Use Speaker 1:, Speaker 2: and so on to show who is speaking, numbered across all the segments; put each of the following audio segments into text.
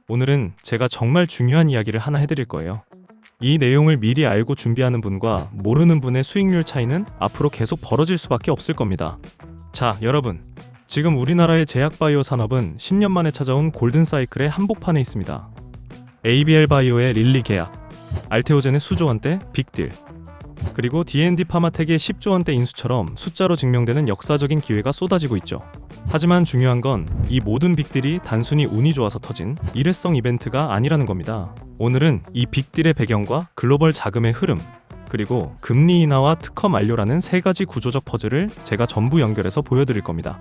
Speaker 1: 오늘은 제가 정말 중요한 이야기를 하나 해드릴 거예요. 이 내용을 미리 알고 준비하는 분과 모르는 분의 수익률 차이는 앞으로 계속 벌어질 수밖에 없을 겁니다. 자, 여러분. 지금 우리나라의 제약바이오 산업은 10년 만에 찾아온 골든사이클의 한복판에 있습니다. ABL 바이오의 릴리 계약, 알테오젠의 수조 원대 빅딜, 그리고 D&D 파마텍의 10조 원대 인수처럼 숫자로 증명되는 역사적인 기회가 쏟아지고 있죠. 하지만 중요한 건 이 모든 빅딜이 단순히 운이 좋아서 터진 일회성 이벤트가 아니라는 겁니다. 오늘은 이 빅딜의 배경과 글로벌 자금의 흐름, 그리고 금리 인하와 특허 만료라는 세 가지 구조적 퍼즐을 제가 전부 연결해서 보여드릴 겁니다.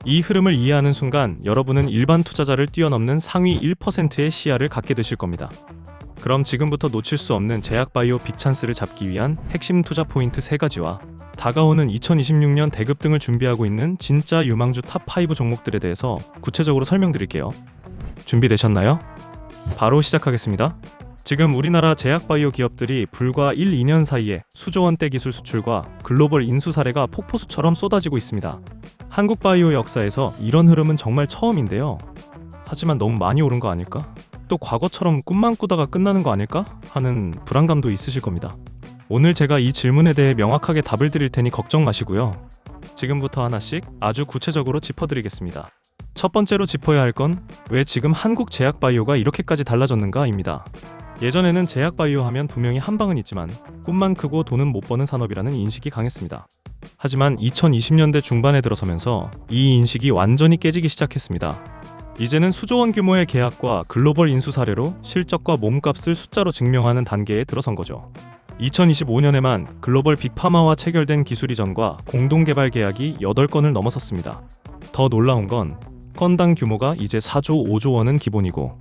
Speaker 1: 이 흐름을 이해하는 순간 여러분은 일반 투자자를 뛰어넘는 상위 1%의 시야를 갖게 되실 겁니다. 그럼 지금부터 놓칠 수 없는 제약바이오 빅찬스를 잡기 위한 핵심 투자 포인트 3가지와 다가오는 2026년 대급 등을 준비하고 있는 진짜 유망주 탑5 종목들에 대해서 구체적으로 설명드릴게요. 준비되셨나요? 바로 시작하겠습니다. 지금 우리나라 제약바이오 기업들이 불과 1, 2년 사이에 수조 원대 기술 수출과 글로벌 인수 사례가 폭포수처럼 쏟아지고 있습니다. 한국 바이오 역사에서 이런 흐름은 정말 처음인데요. 하지만 너무 많이 오른 거 아닐까? 또 과거처럼 꿈만 꾸다가 끝나는 거 아닐까? 하는 불안감도 있으실 겁니다. 오늘 제가 이 질문에 대해 명확하게 답을 드릴 테니 걱정 마시고요. 지금부터 하나씩 아주 구체적으로 짚어드리겠습니다. 첫 번째로 짚어야 할 건 왜 지금 한국 제약바이오가 이렇게까지 달라졌는가입니다. 예전에는 제약바이오 하면 분명히 한방은 있지만 꿈만 크고 돈은 못 버는 산업이라는 인식이 강했습니다. 하지만 2020년대 중반에 들어서면서 이 인식이 완전히 깨지기 시작했습니다. 이제는 수조원 규모의 계약과 글로벌 인수 사례로 실적과 몸값을 숫자로 증명하는 단계에 들어선 거죠. 2025년에만 글로벌 빅파마와 체결된 기술 이전과 공동개발 계약이 8건을 넘어섰습니다. 더 놀라운 건 건당 규모가 이제 4조, 5조 원은 기본이고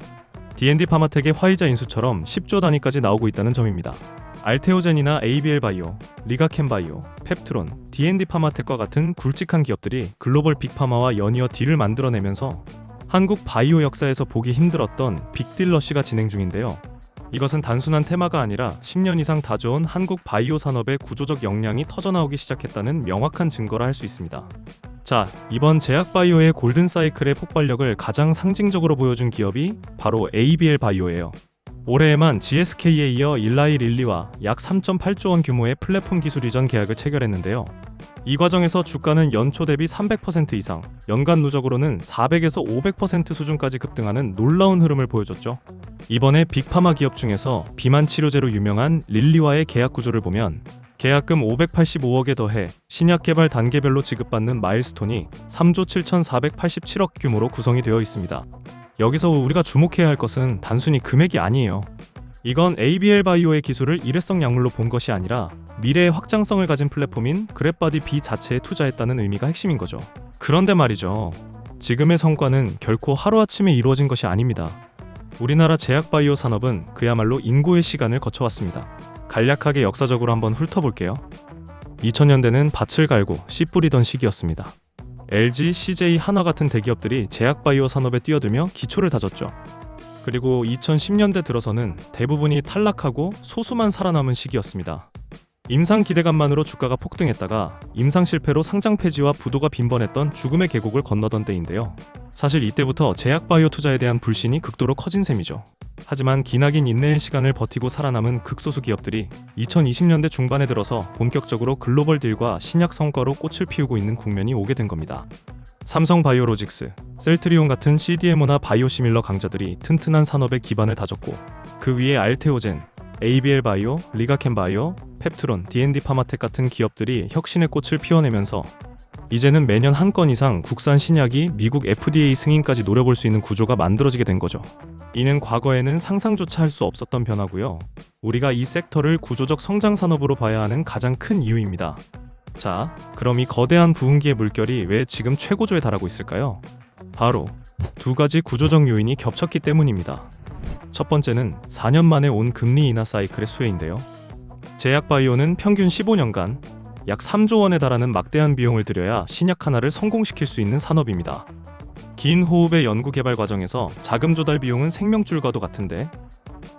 Speaker 1: D&D 파마텍의 화이자 인수처럼 10조 단위까지 나오고 있다는 점입니다. 알테오젠이나 ABL 바이오, 리가켄 바이오, 펩트론, D&D 파마텍과 같은 굵직한 기업들이 글로벌 빅파마와 연이어 딜을 만들어내면서 한국 바이오 역사에서 보기 힘들었던 빅딜 러시가 진행 중인데요. 이것은 단순한 테마가 아니라 10년 이상 다져온 한국 바이오 산업의 구조적 역량이 터져나오기 시작했다는 명확한 증거라 할 수 있습니다. 자, 이번 제약바이오의 골든사이클의 폭발력을 가장 상징적으로 보여준 기업이 바로 ABL 바이오예요. 올해에만 GSK에 이어 일라이 릴리와 약 3.8조 원 규모의 플랫폼 기술 이전 계약을 체결했는데요. 이 과정에서 주가는 연초 대비 300% 이상, 연간 누적으로는 400에서 500% 수준까지 급등하는 놀라운 흐름을 보여줬죠. 이번에 빅파마 기업 중에서 비만 치료제로 유명한 릴리와의 계약 구조를 보면 계약금 585억에 더해 신약 개발 단계별로 지급받는 마일스톤이 3조 7,487억 규모로 구성이 되어 있습니다. 여기서 우리가 주목해야 할 것은 단순히 금액이 아니에요. 이건 ABL 바이오의 기술을 일회성 약물로 본 것이 아니라 미래의 확장성을 가진 플랫폼인 그랩바디 B 자체에 투자했다는 의미가 핵심인 거죠. 그런데 말이죠. 지금의 성과는 결코 하루아침에 이루어진 것이 아닙니다. 우리나라 제약바이오 산업은 그야말로 인고의 시간을 거쳐왔습니다. 간략하게 역사적으로 한번 훑어볼게요. 2000년대는 밭을 갈고 씨 뿌리던 시기였습니다. LG, CJ, 한화 같은 대기업들이 제약바이오 산업에 뛰어들며 기초를 다졌죠. 그리고 2010년대 들어서는 대부분이 탈락하고 소수만 살아남은 시기였습니다. 임상 기대감만으로 주가가 폭등했다가 임상 실패로 상장 폐지와 부도가 빈번했던 죽음의 계곡을 건너던 때인데요. 사실 이때부터 제약바이오 투자에 대한 불신이 극도로 커진 셈이죠. 하지만 기나긴 인내의 시간을 버티고 살아남은 극소수 기업들이 2020년대 중반에 들어서 본격적으로 글로벌 딜과 신약 성과로 꽃을 피우고 있는 국면이 오게 된 겁니다. 삼성바이오로직스, 셀트리온 같은 CDMO나 바이오시밀러 강자들이 튼튼한 산업의 기반을 다졌고 그 위에 알테오젠, ABL 바이오, 리가켄 바이오, 펩트론, D&D 파마텍 같은 기업들이 혁신의 꽃을 피워내면서 이제는 매년 한 건 이상 국산 신약이 미국 FDA 승인까지 노려볼 수 있는 구조가 만들어지게 된 거죠. 이는 과거에는 상상조차 할 수 없었던 변화고요. 우리가 이 섹터를 구조적 성장 산업으로 봐야 하는 가장 큰 이유입니다. 자, 그럼 이 거대한 부흥기의 물결이 왜 지금 최고조에 달하고 있을까요? 바로 두 가지 구조적 요인이 겹쳤기 때문입니다. 첫 번째는 4년 만에 온 금리 인하 사이클의 수혜인데요. 제약바이오는 평균 15년간 약 3조 원에 달하는 막대한 비용을 들여야 신약 하나를 성공시킬 수 있는 산업입니다. 긴 호흡의 연구개발 과정에서 자금 조달 비용은 생명줄과도 같은데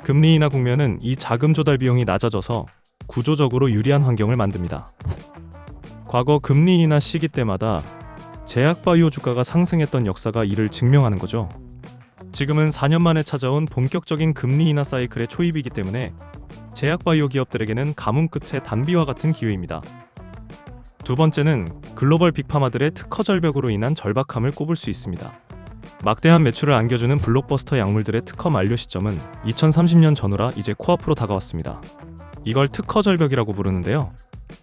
Speaker 1: 금리 인하 국면은 이 자금 조달 비용이 낮아져서 구조적으로 유리한 환경을 만듭니다. 과거 금리 인하 시기 때마다 제약바이오 주가가 상승했던 역사가 이를 증명하는 거죠. 지금은 4년 만에 찾아온 본격적인 금리 인하 사이클의 초입이기 때문에 제약바이오 기업들에게는 가뭄 끝의 단비와 같은 기회입니다. 두 번째는 글로벌 빅파마들의 특허 절벽으로 인한 절박함을 꼽을 수 있습니다. 막대한 매출을 안겨주는 블록버스터 약물들의 특허 만료 시점은 2030년 전후라 이제 코앞으로 다가왔습니다. 이걸 특허 절벽이라고 부르는데요.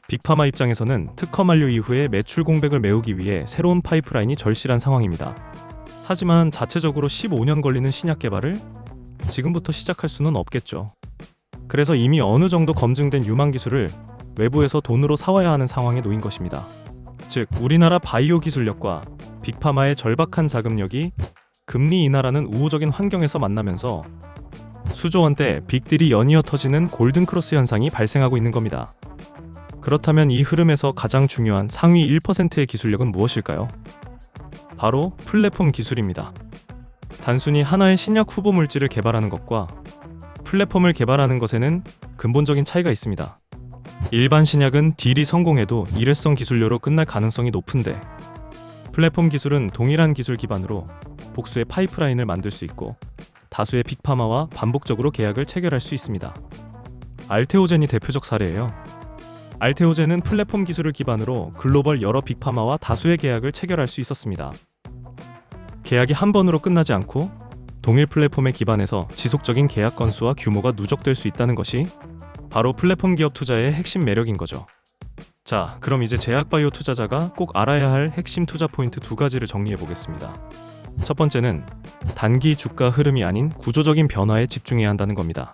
Speaker 1: 빅파마 입장에서는 특허 만료 이후에 매출 공백을 메우기 위해 새로운 파이프라인이 절실한 상황입니다. 하지만 자체적으로 15년 걸리는 신약 개발을 지금부터 시작할 수는 없겠죠. 그래서 이미 어느 정도 검증된 유망 기술을 외부에서 돈으로 사와야 하는 상황에 놓인 것입니다. 즉, 우리나라 바이오 기술력과 빅파마의 절박한 자금력이 금리 인하라는 우호적인 환경에서 만나면서 수조 원대 빅딜이 연이어 터지는 골든크로스 현상이 발생하고 있는 겁니다. 그렇다면 이 흐름에서 가장 중요한 상위 1%의 기술력은 무엇일까요? 바로 플랫폼 기술입니다. 단순히 하나의 신약 후보 물질을 개발하는 것과 플랫폼을 개발하는 것에는 근본적인 차이가 있습니다. 일반 신약은 딜이 성공해도 일회성 기술료로 끝날 가능성이 높은데, 플랫폼 기술은 동일한 기술 기반으로 복수의 파이프라인을 만들 수 있고 다수의 빅파마와 반복적으로 계약을 체결할 수 있습니다. 알테오젠이 대표적 사례예요. 알테오젠은 플랫폼 기술을 기반으로 글로벌 여러 빅파마와 다수의 계약을 체결할 수 있었습니다. 계약이 한 번으로 끝나지 않고 동일 플랫폼에 기반해서 지속적인 계약 건수와 규모가 누적될 수 있다는 것이 바로 플랫폼 기업 투자의 핵심 매력인 거죠. 자, 그럼 이제 제약바이오 투자자가 꼭 알아야 할 핵심 투자 포인트 두 가지를 정리해 보겠습니다. 첫 번째는 단기 주가 흐름이 아닌 구조적인 변화에 집중해야 한다는 겁니다.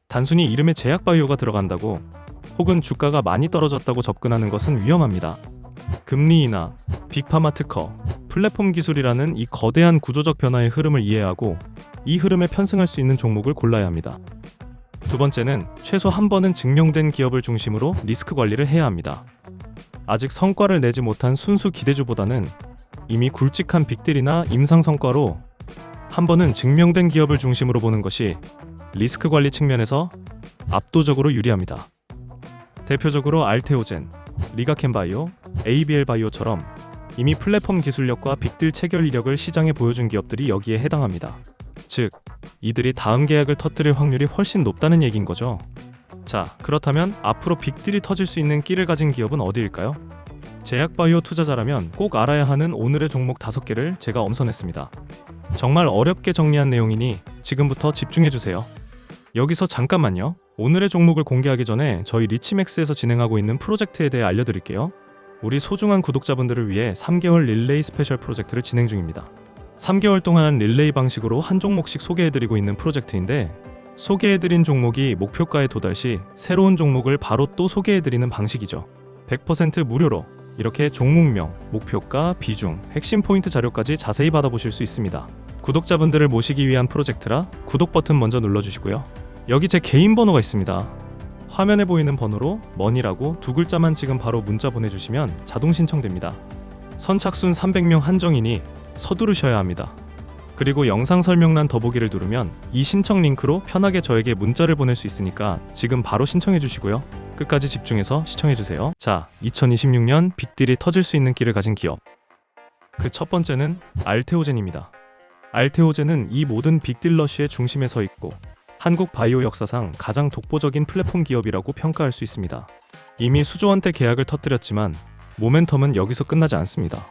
Speaker 1: 단순히 이름에 제약바이오가 들어간다고 혹은 주가가 많이 떨어졌다고 접근하는 것은 위험합니다. 금리 인하, 빅파마 특허, 플랫폼 기술이라는 이 거대한 구조적 변화의 흐름을 이해하고 이 흐름에 편승할 수 있는 종목을 골라야 합니다. 두 번째는 최소 한 번은 증명된 기업을 중심으로 리스크 관리를 해야 합니다. 아직 성과를 내지 못한 순수 기대주보다는 이미 굵직한 빅딜이나 임상 성과로 한 번은 증명된 기업을 중심으로 보는 것이 리스크 관리 측면에서 압도적으로 유리합니다. 대표적으로 알테오젠, 리가켄바이오, ABL바이오처럼 이미 플랫폼 기술력과 빅딜 체결 이력을 시장에 보여준 기업들이 여기에 해당합니다. 즉, 이들이 다음 계약을 터뜨릴 확률이 훨씬 높다는 얘기인 거죠. 자, 그렇다면 앞으로 빅딜이 터질 수 있는 끼를 가진 기업은 어디일까요? 제약바이오 투자자라면 꼭 알아야 하는 오늘의 종목 5개를 제가 엄선했습니다. 정말 어렵게 정리한 내용이니 지금부터 집중해주세요. 여기서 잠깐만요. 오늘의 종목을 공개하기 전에 저희 리치맥스에서 진행하고 있는 프로젝트에 대해 알려드릴게요. 우리 소중한 구독자분들을 위해 3개월 릴레이 스페셜 프로젝트를 진행 중입니다. 3개월 동안 릴레이 방식으로 한 종목씩 소개해드리고 있는 프로젝트인데, 소개해드린 종목이 목표가에 도달 시 새로운 종목을 바로 또 소개해드리는 방식이죠. 100% 무료로 이렇게 종목명, 목표가, 비중, 핵심 포인트 자료까지 자세히 받아보실 수 있습니다. 구독자분들을 모시기 위한 프로젝트라 구독 버튼 먼저 눌러주시고요. 여기 제 개인 번호가 있습니다. 화면에 보이는 번호로 머니라고 2글자만 지금 바로 문자 보내주시면 자동 신청됩니다. 선착순 300명 한정이니 서두르셔야 합니다. 그리고 영상 설명란 더보기를 누르면 이 신청 링크로 편하게 저에게 문자를 보낼 수 있으니까 지금 바로 신청해 주시고요. 끝까지 집중해서 시청해 주세요. 자, 2026년 빅딜이 터질 수 있는 끼를 가진 기업. 그 첫 번째는 알테오젠입니다. 알테오젠은 이 모든 빅딜 러쉬의 중심에 서 있고 한국 바이오 역사상 가장 독보적인 플랫폼 기업이라고 평가할 수 있습니다. 이미 수조 원대 계약을 터뜨렸지만 모멘텀은 여기서 끝나지 않습니다.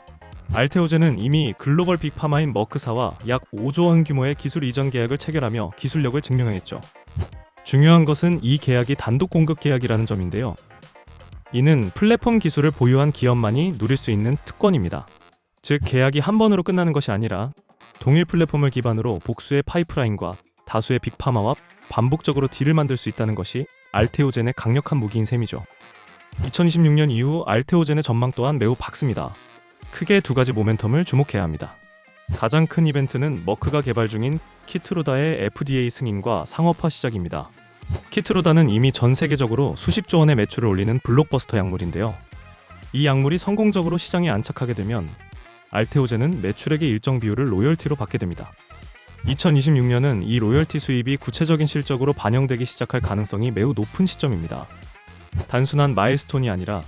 Speaker 1: 알테오젠은 이미 글로벌 빅파마인 머크사와 약 5조 원 규모의 기술 이전 계약을 체결하며 기술력을 증명했죠. 중요한 것은 이 계약이 단독 공급 계약이라는 점인데요. 이는 플랫폼 기술을 보유한 기업만이 누릴 수 있는 특권입니다. 즉, 계약이 한 번으로 끝나는 것이 아니라 동일 플랫폼을 기반으로 복수의 파이프라인과 다수의 빅파마와 반복적으로 딜을 만들 수 있다는 것이 알테오젠의 강력한 무기인 셈이죠. 2026년 이후 알테오젠의 전망 또한 매우 밝습니다. 크게 두 가지 모멘텀을 주목해야 합니다. 가장 큰 이벤트는 머크가 개발 중인 키트루다의 FDA 승인과 상업화 시작입니다. 키트루다는 이미 전 세계적으로 수십조 원의 매출을 올리는 블록버스터 약물인데요. 이 약물이 성공적으로 시장에 안착하게 되면 알테오젠은 매출액의 일정 비율을 로열티로 받게 됩니다. 2026년은 이 로열티 수입이 구체적인 실적으로 반영되기 시작할 가능성이 매우 높은 시점입니다. 단순한 마일스톤이 아니라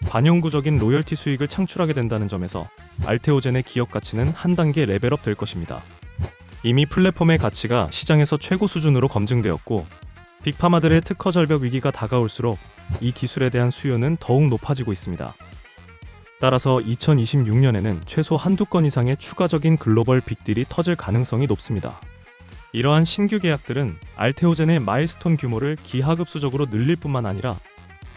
Speaker 1: 반영구적인 로열티 수익을 창출하게 된다는 점에서 알테오젠의 기업 가치는 한 단계 레벨업 될 것입니다. 이미 플랫폼의 가치가 시장에서 최고 수준으로 검증되었고 빅파마들의 특허 절벽 위기가 다가올수록 이 기술에 대한 수요는 더욱 높아지고 있습니다. 따라서 2026년에는 최소 한두 건 이상의 추가적인 글로벌 빅딜이 터질 가능성이 높습니다. 이러한 신규 계약들은 알테오젠의 마일스톤 규모를 기하급수적으로 늘릴 뿐만 아니라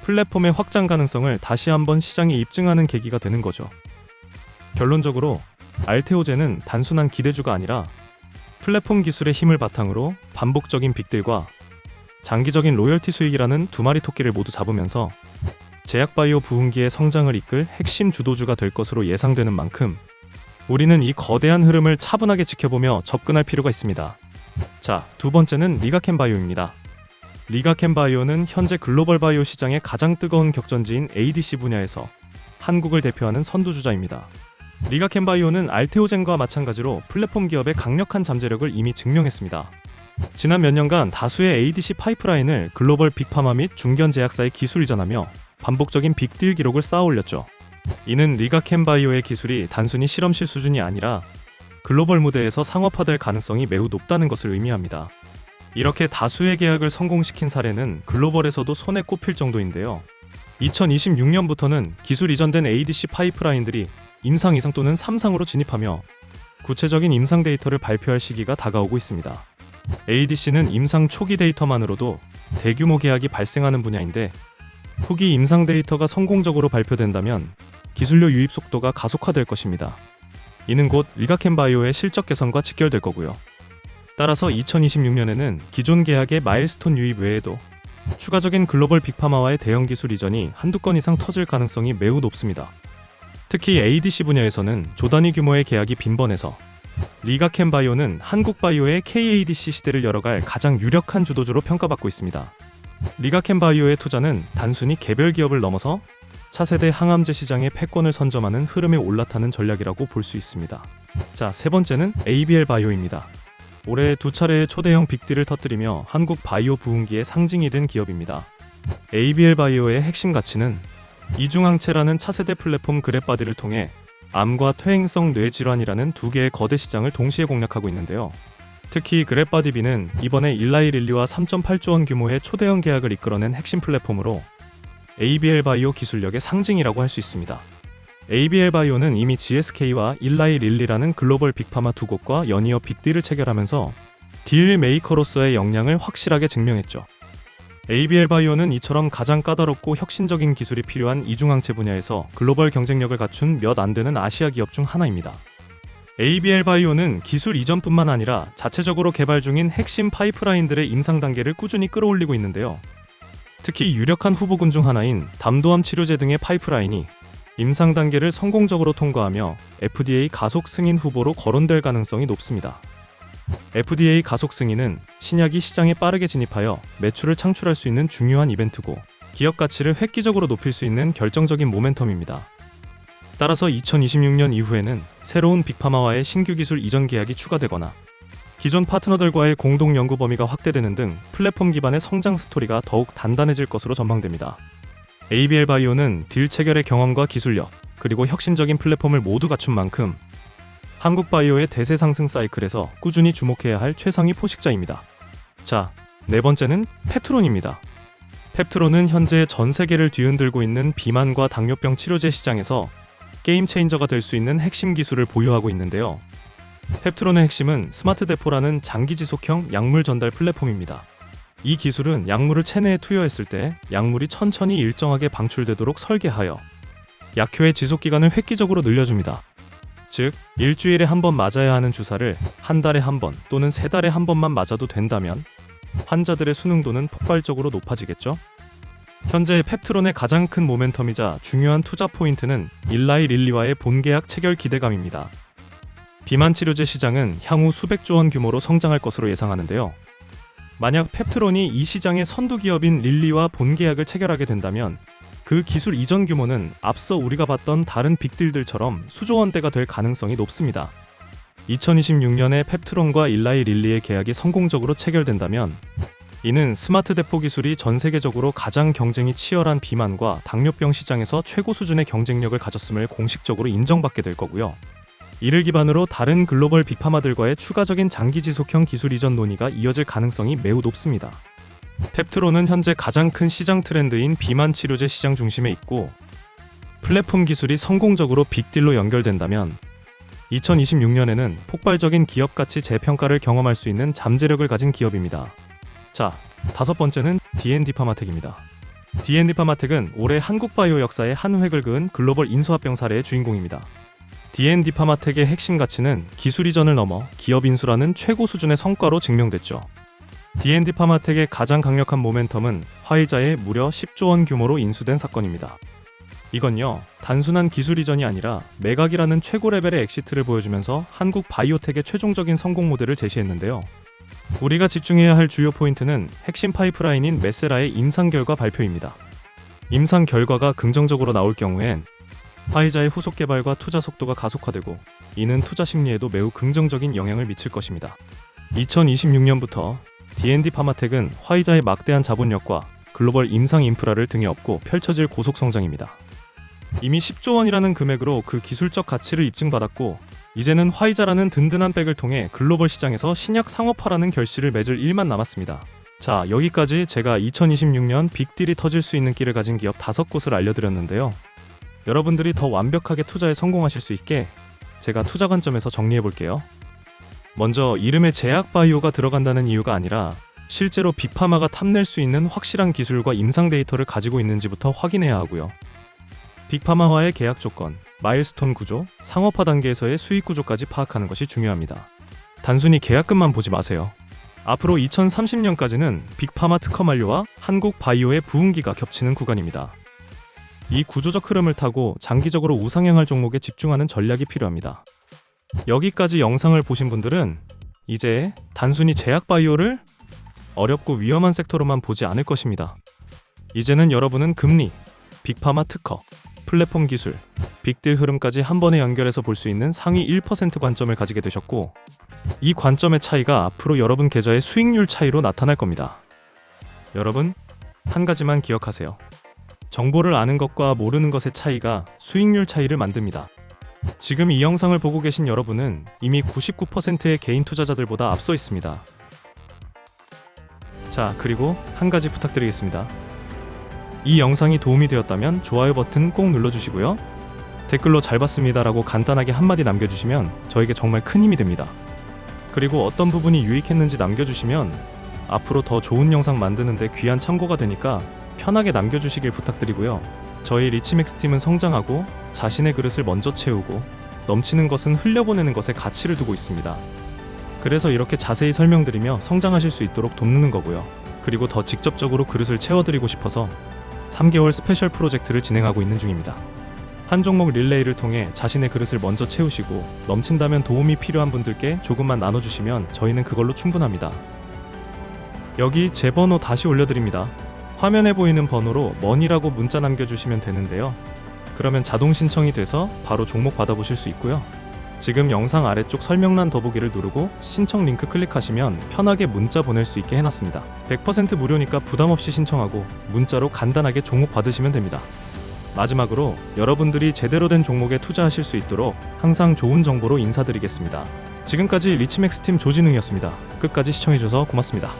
Speaker 1: 플랫폼의 확장 가능성을 다시 한번 시장에 입증하는 계기가 되는 거죠. 결론적으로 알테오젠은 단순한 기대주가 아니라 플랫폼 기술의 힘을 바탕으로 반복적인 빅딜과 장기적인 로열티 수익이라는 두 마리 토끼를 모두 잡으면서 제약바이오 부흥기의 성장을 이끌 핵심 주도주가 될 것으로 예상되는 만큼 우리는 이 거대한 흐름을 차분하게 지켜보며 접근할 필요가 있습니다. 자, 두 번째는 리가켄바이오입니다. 리가켄바이오는 현재 글로벌 바이오 시장의 가장 뜨거운 격전지인 ADC 분야에서 한국을 대표하는 선두주자입니다. 리가켄바이오는 알테오젠과 마찬가지로 플랫폼 기업의 강력한 잠재력을 이미 증명했습니다. 지난 몇 년간 다수의 ADC 파이프라인을 글로벌 빅파마 및 중견 제약사에 기술 이전하며 반복적인 빅딜 기록을 쌓아올렸죠. 이는 리가켄바이오의 기술이 단순히 실험실 수준이 아니라 글로벌 무대에서 상업화될 가능성이 매우 높다는 것을 의미합니다. 이렇게 다수의 계약을 성공시킨 사례는 글로벌에서도 손에 꼽힐 정도인데요. 2026년부터는 기술 이전된 ADC 파이프라인들이 임상 2상 또는 3상으로 진입하며 구체적인 임상 데이터를 발표할 시기가 다가오고 있습니다. ADC는 임상 초기 데이터만으로도 대규모 계약이 발생하는 분야인데 후기 임상 데이터가 성공적으로 발표된다면 기술료 유입 속도가 가속화될 것입니다. 이는 곧 리가켄바이오의 실적 개선과 직결될 거고요. 따라서 2026년에는 기존 계약의 마일스톤 유입 외에도 추가적인 글로벌 빅파마와의 대형 기술 이전이 한두 건 이상 터질 가능성이 매우 높습니다. 특히 ADC 분야에서는 조단위 규모의 계약이 빈번해서 리가켄바이오는 한국바이오의 KADC 시대를 열어갈 가장 유력한 주도주로 평가받고 있습니다. 리가켄바이오의 투자는 단순히 개별 기업을 넘어서 차세대 항암제 시장의 패권을 선점하는 흐름에 올라타는 전략이라고 볼 수 있습니다. 자, 세 번째는 ABL 바이오입니다. 올해 두 차례의 초대형 빅딜을 터뜨리며 한국 바이오 부흥기의 상징이 된 기업입니다. ABL 바이오의 핵심 가치는 이중항체라는 차세대 플랫폼 그랩바디를 통해 암과 퇴행성 뇌질환이라는 두 개의 거대 시장을 동시에 공략하고 있는데요. 특히 그랩바디비는 이번에 일라이 릴리와 3.8조 원 규모의 초대형 계약을 이끌어낸 핵심 플랫폼으로 ABL 바이오 기술력의 상징이라고 할 수 있습니다. ABL 바이오는 이미 GSK와 일라이 릴리라는 글로벌 빅파마 두 곳과 연이어 빅딜을 체결하면서 딜 메이커로서의 역량을 확실하게 증명했죠. ABL 바이오는 이처럼 가장 까다롭고 혁신적인 기술이 필요한 이중항체 분야에서 글로벌 경쟁력을 갖춘 몇 안 되는 아시아 기업 중 하나입니다. ABL 바이오는 기술 이전뿐만 아니라 자체적으로 개발 중인 핵심 파이프라인들의 임상 단계를 꾸준히 끌어올리고 있는데요. 특히 유력한 후보군 중 하나인 담도암 치료제 등의 파이프라인이 임상 단계를 성공적으로 통과하며 FDA 가속 승인 후보로 거론될 가능성이 높습니다. FDA 가속 승인은 신약이 시장에 빠르게 진입하여 매출을 창출할 수 있는 중요한 이벤트고 기업 가치를 획기적으로 높일 수 있는 결정적인 모멘텀입니다. 따라서 2026년 이후에는 새로운 빅파마와의 신규 기술 이전 계약이 추가되거나 기존 파트너들과의 공동 연구 범위가 확대되는 등 플랫폼 기반의 성장 스토리가 더욱 단단해질 것으로 전망됩니다. ABL 바이오는 딜 체결의 경험과 기술력, 그리고 혁신적인 플랫폼을 모두 갖춘 만큼 한국 바이오의 대세 상승 사이클에서 꾸준히 주목해야 할 최상위 포식자입니다. 자, 네 번째는 펩트론입니다. 펩트론은 현재 전 세계를 뒤흔들고 있는 비만과 당뇨병 치료제 시장에서 게임 체인저가 될 수 있는 핵심 기술을 보유하고 있는데요. 펩트론의 핵심은 스마트 데포라는 장기 지속형 약물 전달 플랫폼입니다. 이 기술은 약물을 체내에 투여했을 때 약물이 천천히 일정하게 방출되도록 설계하여 약효의 지속 기간을 획기적으로 늘려줍니다. 즉, 일주일에 한 번 맞아야 하는 주사를 한 달에 한 번 또는 세 달에 한 번만 맞아도 된다면 환자들의 수능도는 폭발적으로 높아지겠죠? 현재 펩트론의 가장 큰 모멘텀이자 중요한 투자 포인트는 일라이 릴리와의 본계약 체결 기대감입니다. 비만 치료제 시장은 향후 수백조 원 규모로 성장할 것으로 예상하는데요. 만약 펩트론이 이 시장의 선두 기업인 릴리와 본계약을 체결하게 된다면 그 기술 이전 규모는 앞서 우리가 봤던 다른 빅딜들처럼 수조 원대가 될 가능성이 높습니다. 2026년에 펩트론과 일라이 릴리의 계약이 성공적으로 체결된다면 이는 스마트 대포 기술이 전 세계적으로 가장 경쟁이 치열한 비만과 당뇨병 시장에서 최고 수준의 경쟁력을 가졌음을 공식적으로 인정받게 될 거고요. 이를 기반으로 다른 글로벌 빅파마들과의 추가적인 장기 지속형 기술 이전 논의가 이어질 가능성이 매우 높습니다. 펩트로는 현재 가장 큰 시장 트렌드인 비만 치료제 시장 중심에 있고, 플랫폼 기술이 성공적으로 빅딜로 연결된다면 2026년에는 폭발적인 기업 가치 재평가를 경험할 수 있는 잠재력을 가진 기업입니다. 자, 다섯 번째는 D&D 파마텍입니다. D&D 파마텍은 올해 한국 바이오 역사의 한 획을 그은 글로벌 인수합병 사례의 주인공입니다. D&D 파마텍의 핵심 가치는 기술 이전을 넘어 기업 인수라는 최고 수준의 성과로 증명됐죠. D&D 파마텍의 가장 강력한 모멘텀은 화이자의 무려 10조 원 규모로 인수된 사건입니다. 이건요, 단순한 기술 이전이 아니라 매각이라는 최고 레벨의 엑시트를 보여주면서 한국 바이오텍의 최종적인 성공 모델을 제시했는데요. 우리가 집중해야 할 주요 포인트는 핵심 파이프라인인 메세라의 임상 결과 발표입니다. 임상 결과가 긍정적으로 나올 경우엔 화이자의 후속 개발과 투자 속도가 가속화되고, 이는 투자 심리에도 매우 긍정적인 영향을 미칠 것입니다. 2026년부터 D&D 파마텍은 화이자의 막대한 자본력과 글로벌 임상 인프라를 등에 업고 펼쳐질 고속 성장입니다. 이미 10조 원이라는 금액으로 그 기술적 가치를 입증받았고, 이제는 화이자라는 든든한 백을 통해 글로벌 시장에서 신약 상업화라는 결실을 맺을 일만 남았습니다. 자, 여기까지 제가 2026년 빅딜이 터질 수 있는 길을 가진 기업 5곳을 알려드렸는데요. 여러분들이 더 완벽하게 투자에 성공하실 수 있게 제가 투자 관점에서 정리해볼게요. 먼저 이름에 제약바이오가 들어간다는 이유가 아니라 실제로 빅파마가 탐낼 수 있는 확실한 기술과 임상 데이터를 가지고 있는지부터 확인해야 하고요. 빅파마와의 계약 조건, 마일스톤 구조, 상업화 단계에서의 수익 구조까지 파악하는 것이 중요합니다. 단순히 계약금만 보지 마세요. 앞으로 2030년까지는 빅파마 특허 만료와 한국 바이오의 부흥기가 겹치는 구간입니다. 이 구조적 흐름을 타고 장기적으로 우상향할 종목에 집중하는 전략이 필요합니다. 여기까지 영상을 보신 분들은 이제 단순히 제약바이오를 어렵고 위험한 섹터로만 보지 않을 것입니다. 이제는 여러분은 금리, 빅파마 특허, 플랫폼 기술, 빅딜 흐름까지 한 번에 연결해서 볼 수 있는 상위 1% 관점을 가지게 되셨고, 이 관점의 차이가 앞으로 여러분 계좌의 수익률 차이로 나타날 겁니다. 여러분, 한 가지만 기억하세요. 정보를 아는 것과 모르는 것의 차이가 수익률 차이를 만듭니다. 지금 이 영상을 보고 계신 여러분은 이미 99%의 개인 투자자들보다 앞서 있습니다. 자, 그리고 한 가지 부탁드리겠습니다. 이 영상이 도움이 되었다면 좋아요 버튼 꼭 눌러주시고요. 댓글로 잘 봤습니다라고 간단하게 한마디 남겨주시면 저에게 정말 큰 힘이 됩니다. 그리고 어떤 부분이 유익했는지 남겨주시면 앞으로 더 좋은 영상 만드는데 귀한 참고가 되니까 편하게 남겨주시길 부탁드리고요. 저희 리치맥스 팀은 성장하고 자신의 그릇을 먼저 채우고 넘치는 것은 흘려보내는 것에 가치를 두고 있습니다. 그래서 이렇게 자세히 설명드리며 성장하실 수 있도록 돕는 거고요. 그리고 더 직접적으로 그릇을 채워드리고 싶어서 3개월 스페셜 프로젝트를 진행하고 있는 중입니다. 한 종목 릴레이를 통해 자신의 그릇을 먼저 채우시고 넘친다면 도움이 필요한 분들께 조금만 나눠주시면 저희는 그걸로 충분합니다. 여기 제 번호 다시 올려드립니다. 화면에 보이는 번호로 머니라고 문자 남겨주시면 되는데요. 그러면 자동 신청이 돼서 바로 종목 받아보실 수 있고요. 지금 영상 아래쪽 설명란 더보기를 누르고 신청 링크 클릭하시면 편하게 문자 보낼 수 있게 해놨습니다. 100% 무료니까 부담없이 신청하고 문자로 간단하게 종목 받으시면 됩니다. 마지막으로 여러분들이 제대로 된 종목에 투자하실 수 있도록 항상 좋은 정보로 인사드리겠습니다. 지금까지 리치맥스 팀 조진웅이었습니다. 끝까지 시청해주셔서 고맙습니다.